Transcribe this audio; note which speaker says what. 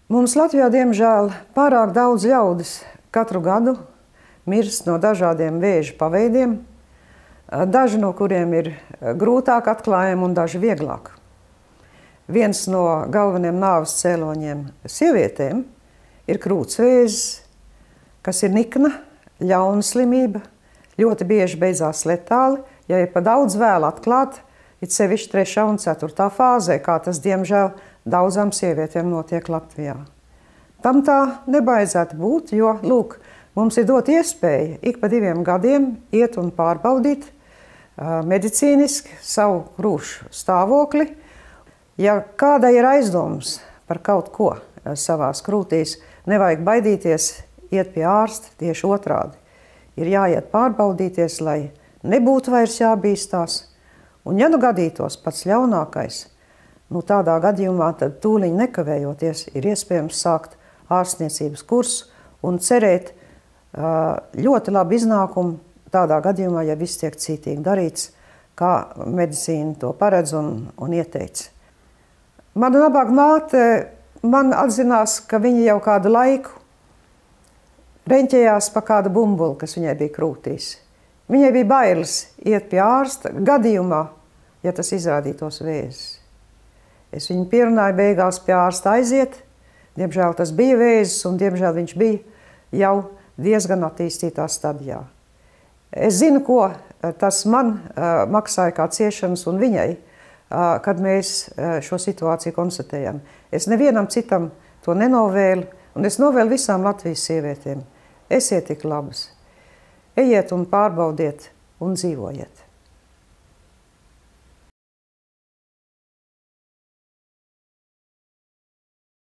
Speaker 1: Mums Latvijā, diemžēl, pārāk daudz ļaudis katru gadu mirst no dažādiem vēža paveidiem, daži no kuriem ir grūtāk atklājami un daži vieglāk. Viens no galvenajiem nāves cēloņiem sievietēm ir krūtsvēzis, kas ir nikna, ļauna slimība, ļoti bieži beidzās letāli, ja ir pa daudz vēl atklāt, it sevišķi 3. un 4. fāzē, kā tas, diemžēl, daudzām sievietēm notiek Latvijā. Tam tā nebaidzētu būt, jo, lūk, mums ir dot iespēja ik pa 2 gadiem iet un pārbaudīt medicīniski savu krūšu stāvokli. Ja kādai ir aizdomas par kaut ko savās krūtīs, nevajag baidīties iet pie ārsta, tieši otrādi. Ir jāiet pārbaudīties, lai nebūtu vairs jābīstās. Un ja nu gadītos pats ļaunākais, tādā gadījumā tad tūliņ nekavējoties ir iespējams sākt ārstniecības kursu un cerēt ļoti labu iznākumu tādā gadījumā, ja viss tiek cītīgi darīts, kā medicīna to paredz un ieteica. Mana nabaga māte man atzinās, ka viņa jau kādu laiku reņķējās pa kādu bumbuli, kas viņai bija krūtīs. Viņai bija bailes iet pie ārsta gadījumā, ja tas izrādītos vēzis. Es viņu pierunāju beigās pie ārsta aiziet. Diemžēl tas bija vēzis un, diemžēl, viņš bija jau diezgan attīstītā stadijā. Es zinu, ko tas man maksāja kā ciešanas un viņai, kad mēs šo situāciju konstatējam. Es nevienam citam to nenovēlu, un es novēlu visām Latvijas sievietēm. Esiet tik labas, ejiet un pārbaudiet un dzīvojiet.